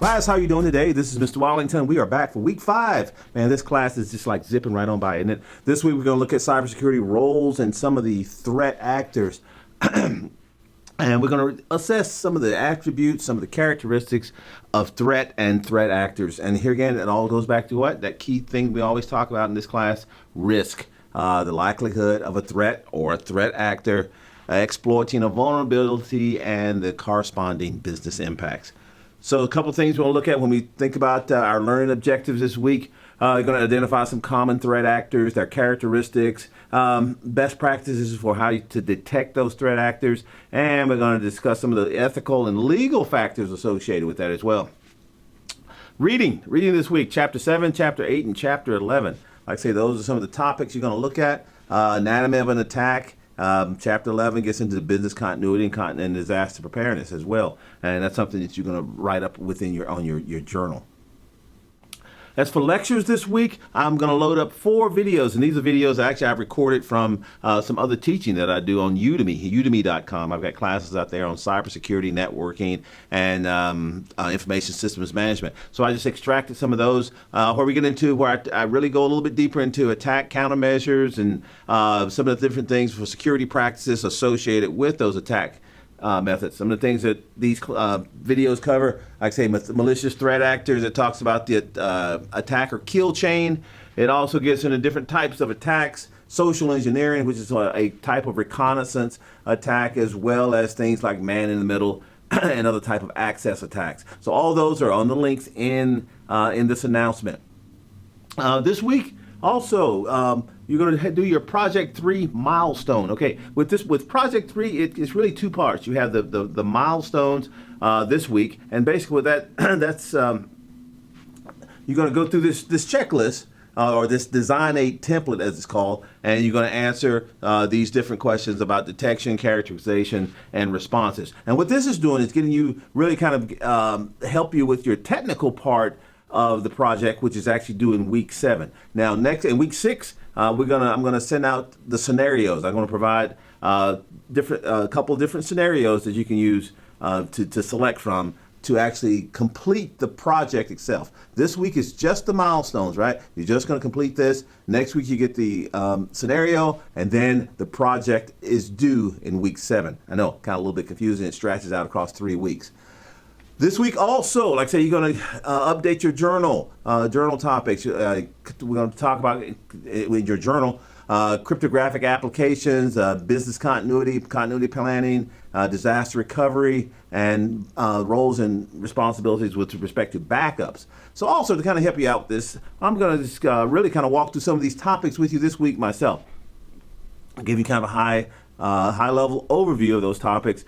Class, how you doing today? This is Mr. Wallington. We are back for week 5. Man, this class is just like zipping right on by, isn't it? This week we're going to look at cybersecurity roles and some of the threat actors. And we're going to assess some of the attributes, some of the characteristics of threat and threat actors. And here again, it all goes back to what? That key thing we always talk about in this class, risk. The likelihood of a threat or a threat actor exploiting a vulnerability and the corresponding business impacts. So a couple of things we'll look at when we think about our learning objectives this week. We're going to identify some common threat actors, their characteristics, best practices for how to detect those threat actors, and we're going to discuss some of the ethical and legal factors associated with that as well. Reading this week, Chapter 7, Chapter 8, and Chapter 11. Like I say, those are some of the topics you're going to look at. Anatomy of an attack. Chapter 11 gets into the business continuity and disaster preparedness as well, and that's something that you're going to write up within your journal. As for lectures this week, I'm going to load up 4 videos, and these are videos actually I've recorded from some other teaching that I do on Udemy, udemy.com. I've got classes out there on cybersecurity, networking, and information systems management. So I just extracted some of those where we get into where I really go a little bit deeper into attack countermeasures and some of the different things for security practices associated with those attack methods. Some of the things that these videos cover, like I say, malicious threat actors. It talks about the attack or kill chain. It also gets into different types of attacks, social engineering, which is a type of reconnaissance attack, as well as things like man in the middle and other type of access attacks. So all those are on the links in this announcement. This week, also, you're going to do your Project 3 milestone. Okay, with Project 3, it's really 2 parts. You have the milestones this week, and basically with that, that's you're going to go through this checklist or this Design 8 template, as it's called, and you're going to answer these different questions about detection, characterization, and responses. And what this is doing is getting you really kind of help you with your technical part of the project, which is actually due in week 7. Now, next in week 6, I'm gonna send out the scenarios. I'm gonna provide a couple of different scenarios that you can use to select from to actually complete the project itself. This week is just the milestones, right? You're just gonna complete this. Next week you get the scenario, and then the project is due in week 7. I know, kind of a little bit confusing. It stretches out across 3 weeks. This week also, like I say, you're going to update your journal topics. We're going to talk about in your journal cryptographic applications, business continuity planning, disaster recovery, and roles and responsibilities with respect to backups. So also to kind of help you out with this, I'm going to just really kind of walk through some of these topics with you this week myself. I'll give you kind of a high level overview of those topics.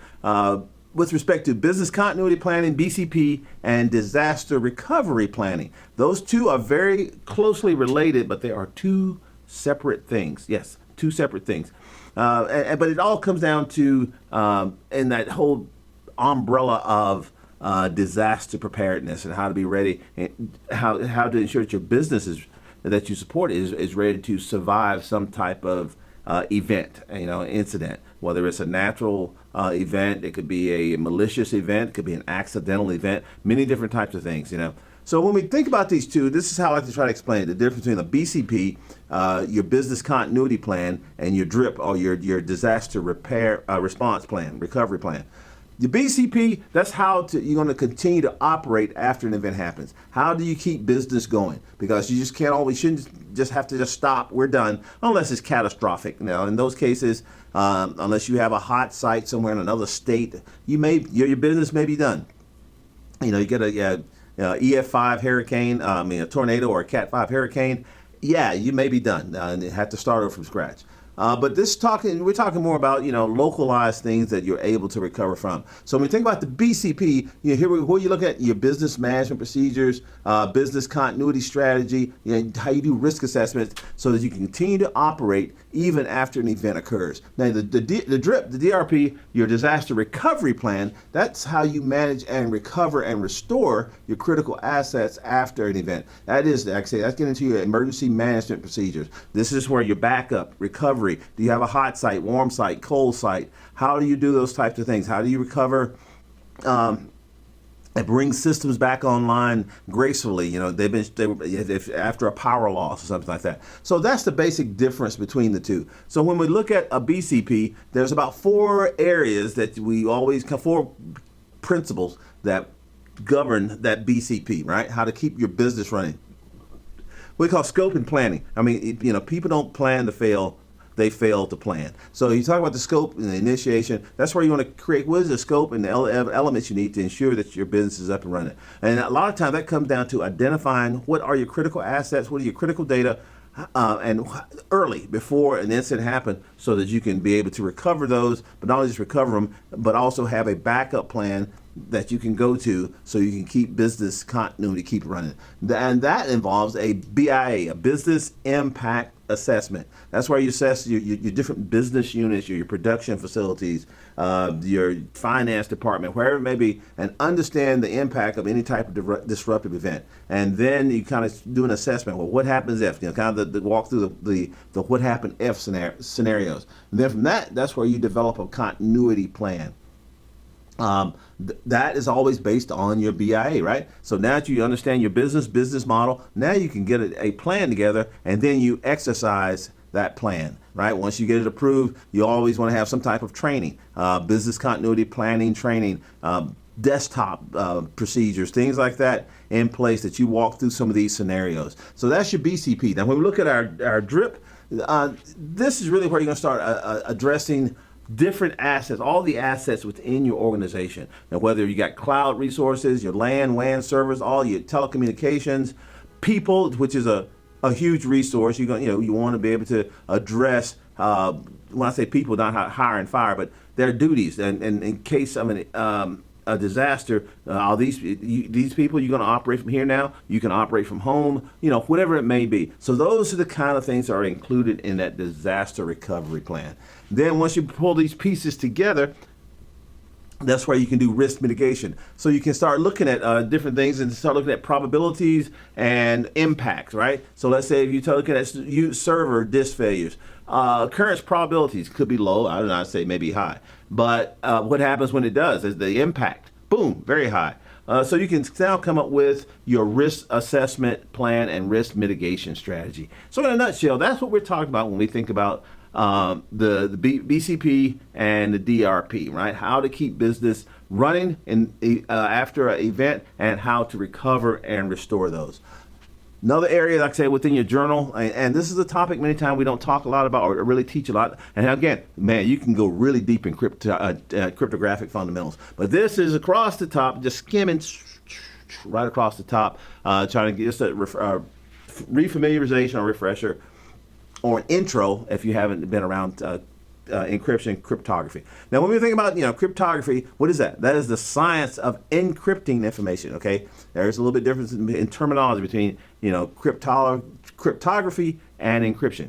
With respect to business continuity planning, BCP, and disaster recovery planning. Those 2 are very closely related, but they are 2 separate things. Yes, 2 separate things. But it all comes down to, in that whole umbrella of disaster preparedness and how to be ready, and how to ensure that your business that you support is ready to survive some type of event, incident, whether it's a natural event, it could be a malicious event, it could be an accidental event, many different types of things, So when we think about these 2, this is how I like to try to explain it, the difference between a BCP, your business continuity plan, and your DRIP, or your disaster repair response plan, recovery plan. The BCP, that's how you're going to continue to operate after an event happens. How do you keep business going? Because you just shouldn't just have to just stop, we're done, unless it's catastrophic. Now, in those cases, unless you have a hot site somewhere in another state, your business may be done. You get a EF5 hurricane, a tornado or a Cat 5 hurricane, you may be done and have to start over from scratch. But we're talking more about, localized things that you're able to recover from. So when we think about the BCP, here you look at your business management procedures, business continuity strategy, how you do risk assessments so that you can continue to operate even after an event occurs. Now, the DRIP, the DRP, your disaster recovery plan, that's how you manage and recover and restore your critical assets after an event. That's getting into your emergency management procedures. This is where your backup, recovery, do you have a hot site, warm site, cold site? How do you do those types of things? How do you recover It brings systems back online gracefully. If after a power loss or something like that. So that's the basic difference between the two. So when we look at a BCP, there's about four areas that we always, four principles that govern that BCP, right? How to keep your business running. We call scope and planning. I mean, people don't plan to fail. They fail to plan. So you talk about the scope and the initiation. That's where you want to create what is the scope and the elements you need to ensure that your business is up and running. And a lot of times that comes down to identifying what are your critical assets, what are your critical data, and early before an incident happens, so that you can be able to recover those, but not only just recover them, but also have a backup plan that you can go to so you can keep business continuity, keep running. And that involves a BIA, a business impact assessment. That's where you assess your different business units, your production facilities, your finance department, wherever it may be, and understand the impact of any type of disruptive event. And then you kind of do an assessment. Well, what happens if? Kind of the walk through the what happened if scenarios. And then from that's where you develop a continuity plan. That is always based on your BIA, right? So now that you understand your business model, now you can get a plan together, and then you exercise that plan, right? Once you get it approved, you always want to have some type of training, business continuity planning training, desktop procedures, things like that in place that you walk through some of these scenarios. So that's your BCP. Now, when we look at our DRIP, this is really where you're going to start addressing different assets, all the assets within your organization. Now, whether you got cloud resources, your LAN, WAN servers, all your telecommunications, people, which is a huge resource. You want to be able to address. When I say people, not hire and fire, but their duties. And in case of a disaster, all these people, you're going to operate from here now. You can operate from home. Whatever it may be. So those are the kind of things that are included in that disaster recovery plan. Then once you pull these pieces together, that's where you can do risk mitigation. So you can start looking at different things and start looking at probabilities and impacts, right? So let's say if you're looking at server disk failures, occurrence probabilities could be low. I don't know, I'd say maybe high. But what happens when it does is the impact, boom, very high. So you can now come up with your risk assessment plan and risk mitigation strategy. So in a nutshell, that's what we're talking about when we think about the BCP and the DRP, right? How to keep business running after an event, and how to recover and restore those. Another area, like I said, within your journal, and this is a topic many times we don't talk a lot about or really teach a lot. And again, man, you can go really deep in cryptographic fundamentals. But this is across the top, just skimming right across the top, trying to get just a refamiliarization or refresher, or an intro if you haven't been around encryption, cryptography. Now, when we think about cryptography, what is that? That is the science of encrypting information. Okay, there's a little bit difference in terminology between cryptography and encryption.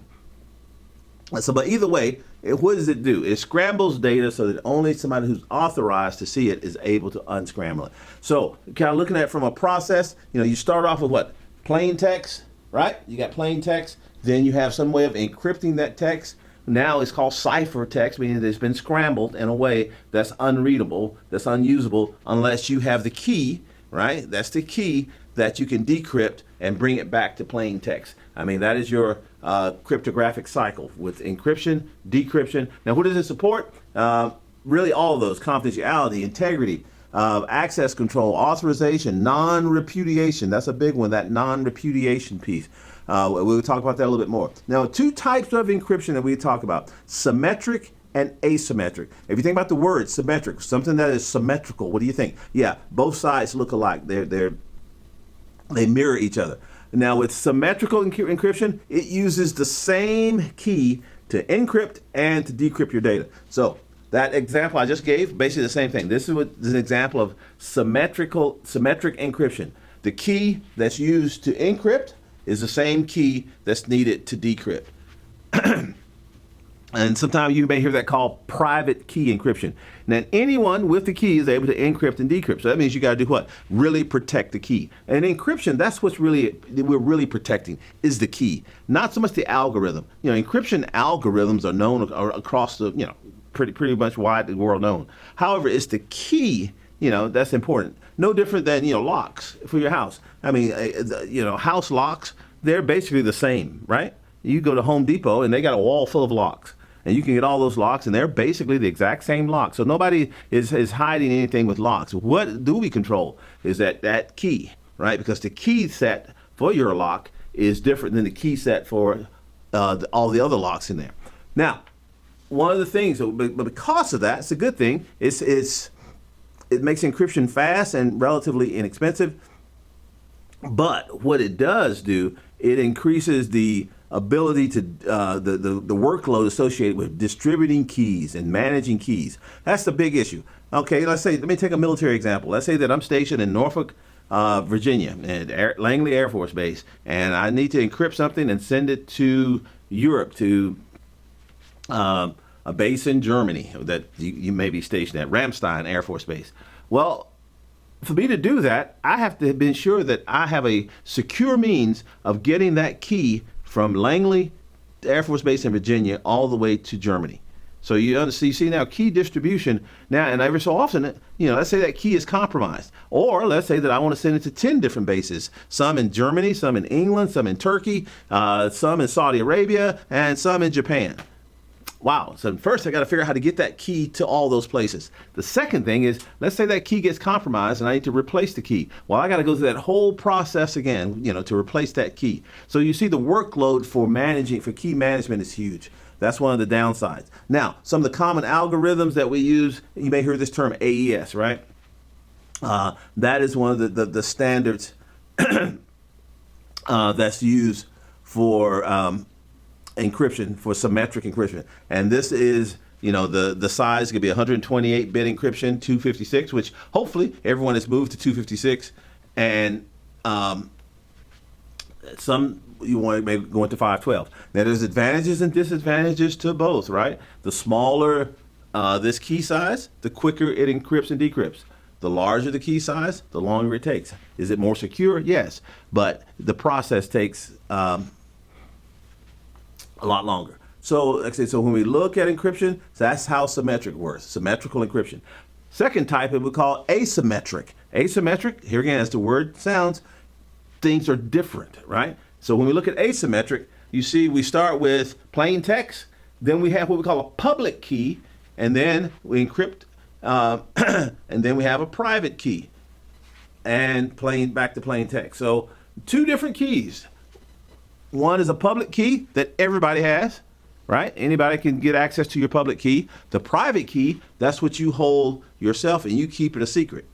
So, but either way, what does it do? It scrambles data so that only somebody who's authorized to see it is able to unscramble it. So, kind of looking at it from a process, you start off with what? Plain text, right? You got plain text. Then you have some way of encrypting that text. Now it's called ciphertext, meaning that it's been scrambled in a way that's unreadable, that's unusable, unless you have the key, right? That's the key that you can decrypt and bring it back to plain text. I mean, that is your cryptographic cycle with encryption, decryption. Now, what does it support? Really all of those: confidentiality, integrity, access control, authorization, non-repudiation. That's a big one, that non-repudiation piece. We'll talk about that a little bit more. Now, two types of encryption that we talk about: symmetric and asymmetric. If you think about the word symmetric, something that is symmetrical, what do you think? Yeah, both sides look alike. They mirror each other. Now, with symmetrical encryption, it uses the same key to encrypt and to decrypt your data. So that example I just gave, basically the same thing. This is an example of symmetric encryption. The key that's used to encrypt is the same key that's needed to decrypt. And sometimes you may hear that called private key encryption. Now, anyone with the key is able to encrypt and decrypt. So that means you got to do what? Really protect the key. And encryption, that's what's we're really protecting, is the key, not so much the algorithm. Encryption algorithms are known across the, pretty much wide the world known. However, it's the key. that's important. No different than, locks for your house. I mean, house locks, they're basically the same, right? You go to Home Depot and they got a wall full of locks. And you can get all those locks, and they're basically the exact same lock. So nobody is hiding anything with locks. What do we control is that key, right? Because the key set for your lock is different than the key set for all the other locks in there. Now, one of the things, but because of that, it's a good thing. It makes encryption fast and relatively inexpensive. But what it does do, it increases the ability to the workload associated with distributing keys and managing keys. That's the big issue. Okay, let me take a military example. Let's say that I'm stationed in Norfolk, Virginia, at Langley Air Force Base, and I need to encrypt something and send it to Europe, to a base in Germany that you may be stationed at, Ramstein Air Force Base. Well, for me to do that, I have to be sure that I have a secure means of getting that key from Langley Air Force Base in Virginia all the way to Germany. So you see now key distribution now, and every so often, let's say that key is compromised, or let's say that I want to send it to 10 different bases, some in Germany, some in England, some in Turkey, some in Saudi Arabia, and some in Japan. Wow. So first I got to figure out how to get that key to all those places. The second thing is, let's say that key gets compromised and I need to replace the key. Well, I got to go through that whole process again, to replace that key. So you see the workload for key management is huge. That's one of the downsides. Now, some of the common algorithms that we use, you may hear this term AES, right? That is one of the standards that's used for encryption, for symmetric encryption. And this is, the size could be 128-bit encryption, 256, which hopefully everyone has moved to 256. And some you want to maybe go into 512. Now there's advantages and disadvantages to both, right? The smaller this key size, the quicker it encrypts and decrypts. The larger the key size, the longer it takes. Is it more secure? Yes, but the process takes a lot longer. So, like I said, so when we look at encryption, that's how symmetric works, symmetrical encryption. Second type, we call asymmetric. Asymmetric, here again, as the word sounds, things are different, right? So when we look at asymmetric, you see we start with plain text, then we have what we call a public key, and then we encrypt, and then we have a private key, and back to plain text. So two different keys. One is a public key that everybody has, right? Anybody can get access to your public key. The private key, that's what you hold yourself and you keep it a secret.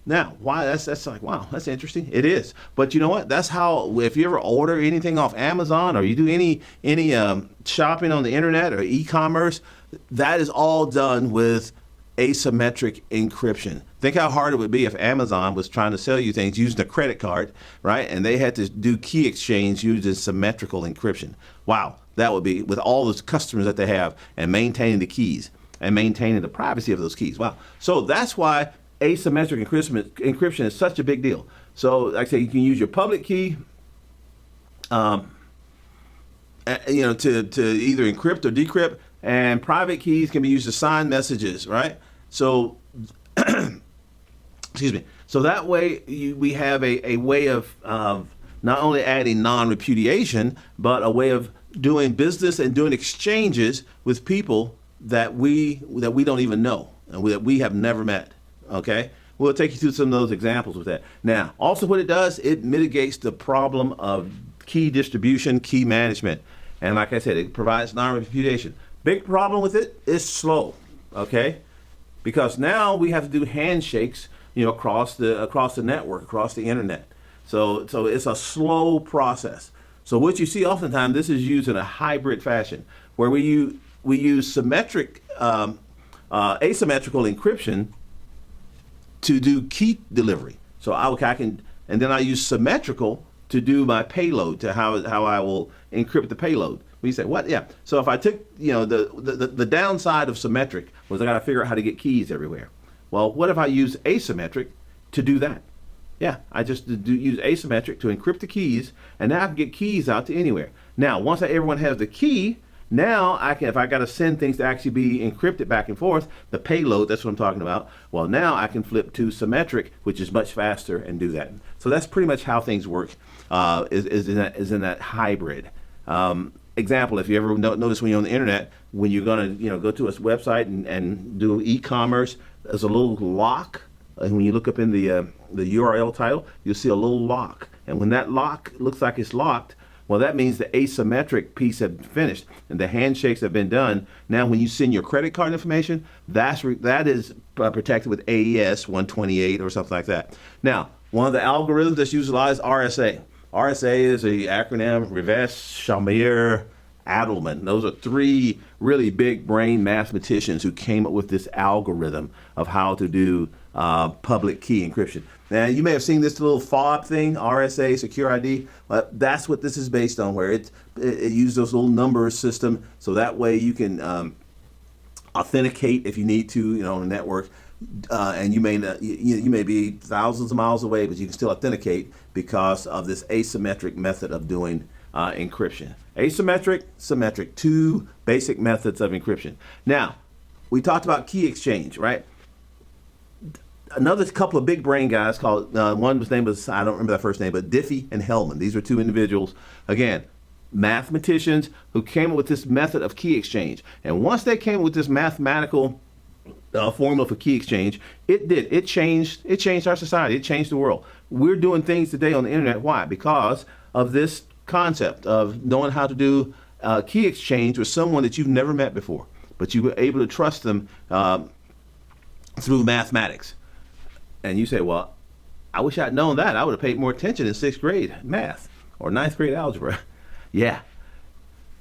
Now, why? That's like, wow, that's interesting. It is. But you know what? That's how, if you ever order anything off Amazon or you do any shopping on the internet or e-commerce, that is all done with asymmetric encryption. Think how hard it would be if Amazon was trying to sell you things using a credit card, right? And they had to do key exchange using symmetrical encryption. Wow, that would be, with all those customers that they have, and maintaining the keys and maintaining the privacy of those keys. Wow. So that's why asymmetric encryption is such a big deal. So like I say, you can use your public key to either encrypt or decrypt, and private keys can be used to sign messages, right? So, excuse me. So that way we have a way of not only adding non-repudiation, but a way of doing business and doing exchanges with people that we don't even know and that we have never met. Okay, we'll take you through some of those examples with that. Now, also what it does, it mitigates the problem of key distribution, key management, and like I said, it provides non-repudiation. Big problem with it is slow. Okay, because now we have to do handshakes, across the network, across the internet. So it's a slow process. So what you see oftentimes, this is used in a hybrid fashion, where we use asymmetrical encryption to do key delivery. So I can, and then I use symmetrical to do my payload, to how I will encrypt the payload. We say, what? Yeah. So if I took, the downside of symmetric was I got to figure out how to get keys everywhere. Well, what if I use asymmetric to do that? Yeah, I just use asymmetric to encrypt the keys, and now I can get keys out to anywhere. Now, once everyone has the key, Now I can, if I got to send things to actually be encrypted back and forth, the payload, that's what I'm talking about. Well, now I can flip to symmetric, which is much faster, and do that. So that's pretty much how things work, is in that hybrid. Example, if you ever notice when you're on the internet, when you're going to go to a website and do e-commerce, there's a little lock. And when you look up in the URL title, you'll see a little lock. And when that lock looks like it's locked, well, that means the asymmetric piece has finished and the handshakes have been done. Now, when you send your credit card information, that is protected with AES 128 or something like that. Now, one of the algorithms that's utilized, RSA. RSA is a acronym, Rivest, Shamir, Adelman. Those are three really big brain mathematicians who came up with this algorithm of how to do public key encryption. Now, you may have seen this little fob thing, RSA, Secure ID. That's what this is based on, where it uses those little number system, so that way you can authenticate if you need to, on a network. And you may be thousands of miles away, but you can still authenticate because of this asymmetric method of doing encryption. Asymmetric, symmetric, two basic methods of encryption. Now, we talked about key exchange, right? Another couple of big brain guys called, one's name was, I don't remember that first name, but Diffie and Hellman. These are two individuals, again, mathematicians who came up with this method of key exchange. And once they came up with this mathematical formula for key exchange, it changed our society. It changed the world. We're doing things today on the internet. Why? Because of this concept of knowing how to do key exchange with someone that you've never met before, but you were able to trust them through mathematics. And you say, well, I wish I'd known that. I would have paid more attention in 6th grade math or 9th grade algebra. Yeah.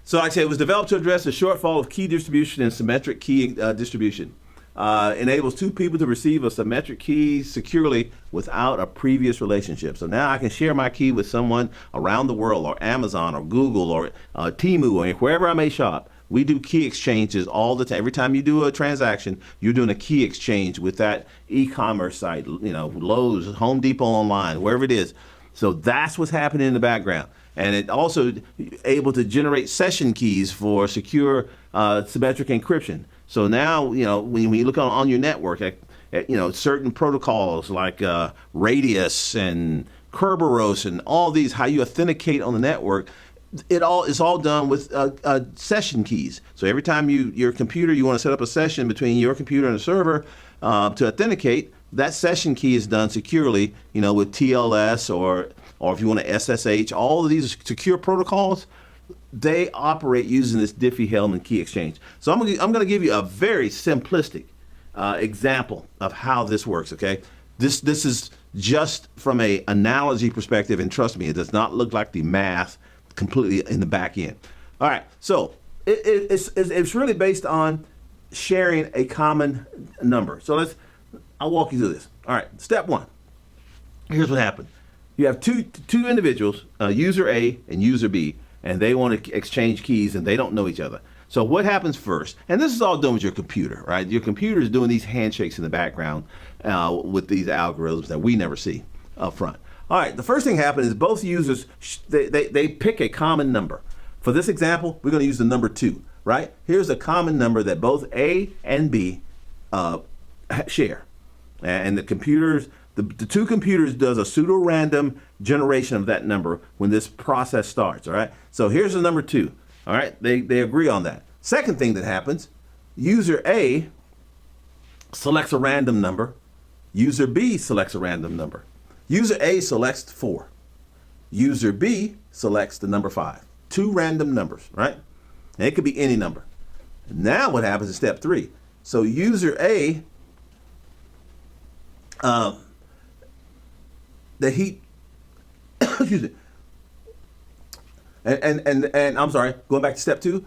So like I said, it was developed to address the shortfall of key distribution and symmetric key distribution. Enables two people to receive a symmetric key securely without a previous relationship. So now I can share my key with someone around the world, or Amazon, or Google, or Temu, or wherever I may shop. We do key exchanges all the time. Every time you do a transaction, you're doing a key exchange with that e-commerce site, Lowe's, Home Depot online, wherever it is. So that's what's happening in the background. And it also able to generate session keys for secure symmetric encryption. So now, when you look on your network at certain protocols like Radius and Kerberos and all these, how you authenticate on the network, it's all done with session keys. So every time your computer, you want to set up a session between your computer and the server to authenticate, that session key is done securely, with TLS or if you want to SSH. All of these secure protocols, they operate using this Diffie-Hellman key exchange. So I'm going to give you a very simplistic example of how this works. Okay, this is just from a analogy perspective, and trust me, it does not look like the math completely in the back end. All right, so it's really based on sharing a common number. So I'll walk you through this. All right, step one. Here's what happened. You have two individuals, user A and user B, and they want to exchange keys and they don't know each other. So what happens first? And this is all done with your computer, right? Your computer is doing these handshakes in the background with these algorithms that we never see up front. All right, the first thing happens is both users, they pick a common number. For this example, we're going to use the number 2, right? Here's a common number that both A and B share. And the computers, the two computers does a pseudo-random generation of that number when this process starts, all right? So here's the number 2, all right? They agree on that. Second thing that happens, user A selects a random number. User B selects a random number. User A selects 4. User B selects the number 5. 2 random numbers, right? And it could be any number. Now what happens in step 3? So user A, excuse me. And I'm sorry, going back to step 2,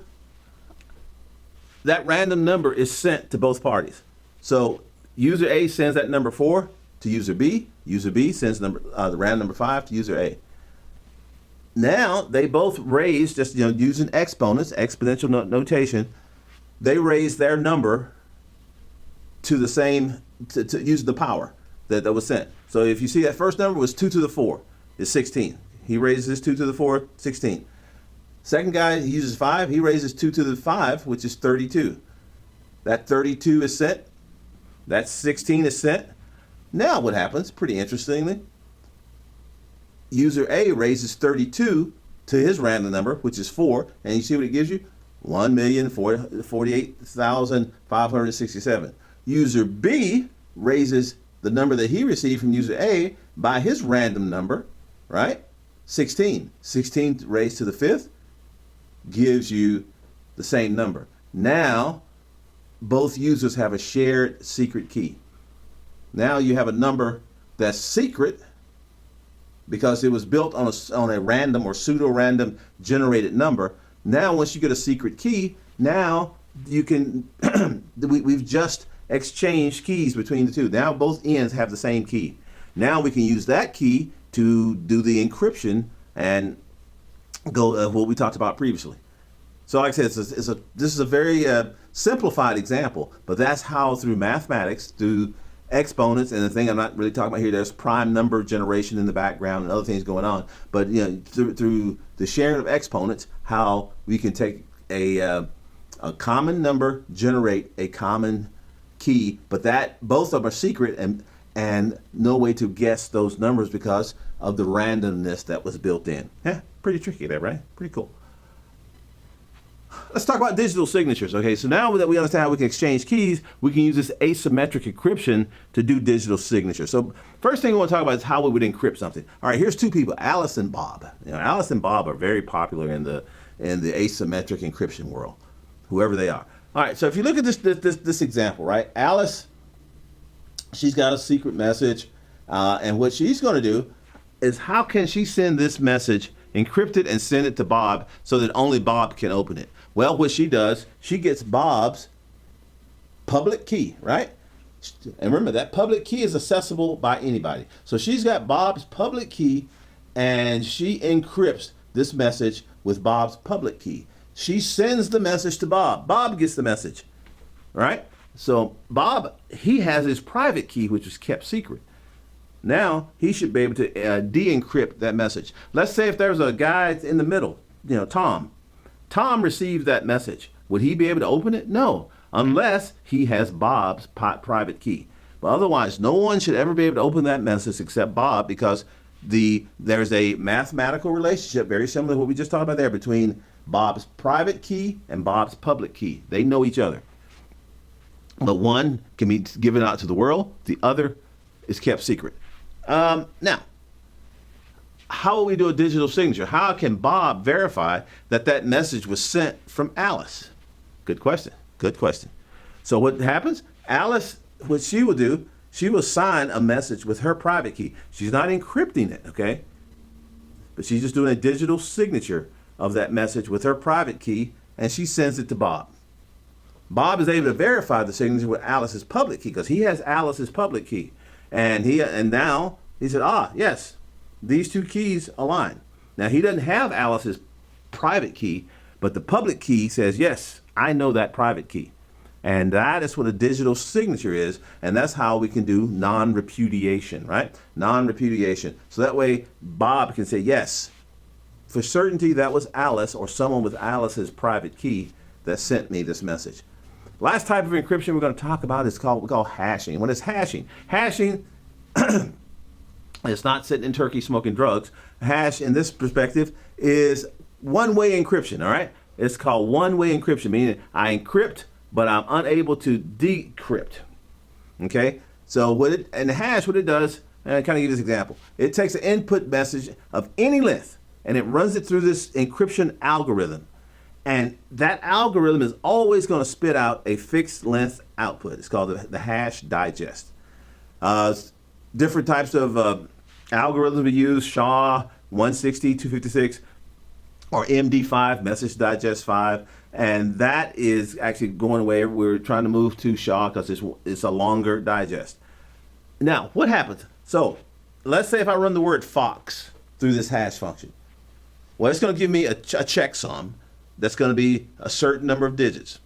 that random number is sent to both parties. So user A sends that number 4 to user B. User B sends the random number 5 to user A. Now they both raise, just using exponents, exponential notation, they raise their number to the same, to use the power that was sent. So if you see that first number was 2 to the 4, is 16. He raises this 2 to the 4, 16. Second guy uses 5. He raises 2 to the 5, which is 32. That 32 is sent. That 16 is sent. Now what happens, pretty interestingly, user A raises 32 to his random number, which is 4, and you see what it gives you? 1,048,567. User B raises the number that he received from user A by his random number, right? 16. 16 raised to the 5th gives you the same number. Now, both users have a shared secret key. Now you have a number that's secret because it was built on a random or pseudo-random generated number. Now, once you get a secret key, now you can, we've just exchanged keys between the two. Now both ends have the same key. Now we can use that key to do the encryption and go what we talked about previously. So like I said, this is a very simplified example, but that's how through mathematics, through exponents, and the thing I'm not really talking about here, there's prime number generation in the background and other things going on, but through the sharing of exponents, how we can take a common number, generate a common key, but that both of them are secret and no way to guess those numbers because of the randomness that was built in. Yeah, pretty tricky there, right? Pretty cool. Let's talk about digital signatures. Okay, so now that we understand how we can exchange keys, we can use this asymmetric encryption to do digital signatures. So first thing we want to talk about is how we would encrypt something. All right, here's two people, Alice and Bob. Alice and Bob are very popular in the asymmetric encryption world, whoever they are. All right, so if you look at this example, right? Alice, she's got a secret message, and what she's going to do is how can she send this message, encrypt it, and send it to Bob so that only Bob can open it? Well, what she does, she gets Bob's public key, right? And remember, that public key is accessible by anybody. So she's got Bob's public key, and she encrypts this message with Bob's public key. She sends the message to Bob. Bob gets the message, right? So Bob, he has his private key, which was kept secret. Now he should be able to de-encrypt that message. Let's say if there's a guy in the middle, Tom. Tom received that message. Would he be able to open it? No, unless he has Bob's private key. But otherwise, no one should ever be able to open that message except Bob, because there's a mathematical relationship very similar to what we just talked about there between Bob's private key and Bob's public key. They know each other. But one can be given out to the world, the other is kept secret. Now, how will we do a digital signature? How can Bob verify that that message was sent from Alice? Good question. Good question. So what happens? Alice, what she will do, she will sign a message with her private key. She's not encrypting it, okay? But she's just doing a digital signature of that message with her private key, and she sends it to Bob. Bob is able to verify the signature with Alice's public key because he has Alice's public key. And now he said, yes, these two keys align. Now he doesn't have Alice's private key, but the public key says, yes, I know that private key. And that is what a digital signature is, and that's how we can do non-repudiation, right? Non-repudiation. So that way Bob can say, yes, for certainty that was Alice or someone with Alice's private key that sent me this message. Last type of encryption we're going to talk about is what we call hashing. What is hashing? Hashing is not sitting in Turkey smoking drugs. Hash, in this perspective, is one-way encryption, all right? It's called one-way encryption, meaning I encrypt, but I'm unable to decrypt, okay? So and the hash, what it does, and I kind of give this example. It takes an input message of any length, and it runs it through this encryption algorithm. And that algorithm is always going to spit out a fixed length output. It's called the hash digest. Different types of algorithms we use, SHA 160, 256, or MD5, message digest 5. And that is actually going away. We're trying to move to SHA because it's a longer digest. Now, what happens? So let's say if I run the word fox through this hash function. Well, it's going to give me a checksum. That's going to be a certain number of digits,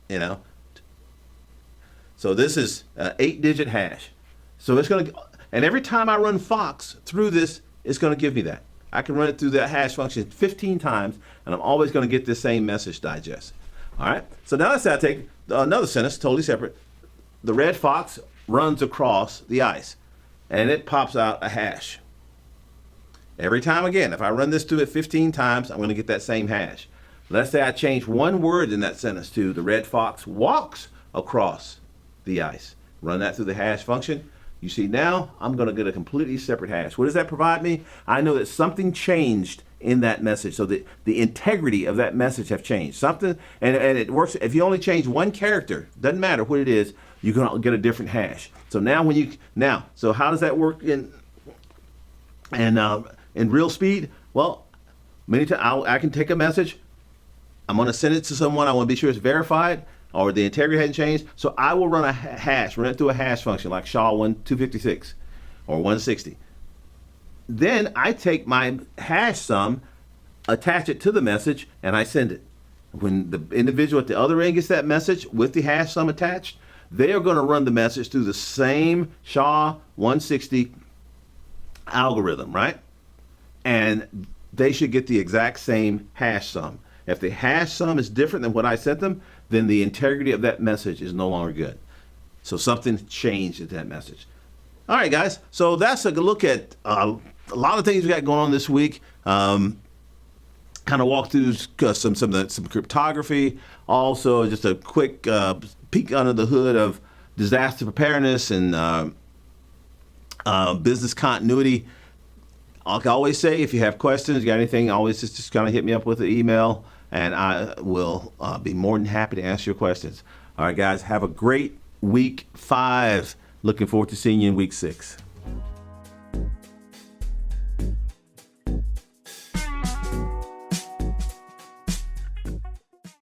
So this is an 8-digit hash. So it's going to, and every time I run fox through this, it's going to give me that. I can run it through that hash function 15 times, and I'm always going to get this same message digest. All right. So now let's say I take another sentence, totally separate. The red fox runs across the ice, and it pops out a hash. Every time again, if I run this through it 15 times, I'm going to get that same hash. Let's say I change one word in that sentence to the red fox walks across the ice. Run that through the hash function. You see now, I'm going to get a completely separate hash. What does that provide me? I know that something changed in that message. So the integrity of that message have changed. Something, and it works, if you only change one character, doesn't matter what it is, you're going to get a different hash. So now so how does that work in real speed? Well, many times I can take a message, I'm going to send it to someone, I want to be sure it's verified, or the integrity hadn't changed, so I will run a hash, run it through a hash function like SHA-256 or 160. Then I take my hash sum, attach it to the message, and I send it. When the individual at the other end gets that message with the hash sum attached, they are going to run the message through the same SHA-160 algorithm, right? And they should get the exact same hash sum. If the hash sum is different than what I sent them, then the integrity of that message is no longer good. So something changed in that message. All right, guys. So that's a look at a lot of things we got going on this week. Kind of walk through some cryptography. Also, just a quick peek under the hood of disaster preparedness and business continuity. Like I always say, if you have questions, you got anything, always just kind of hit me up with an email, and I will be more than happy to answer your questions. All right, guys, have a great week 5. Looking forward to seeing you in week 6.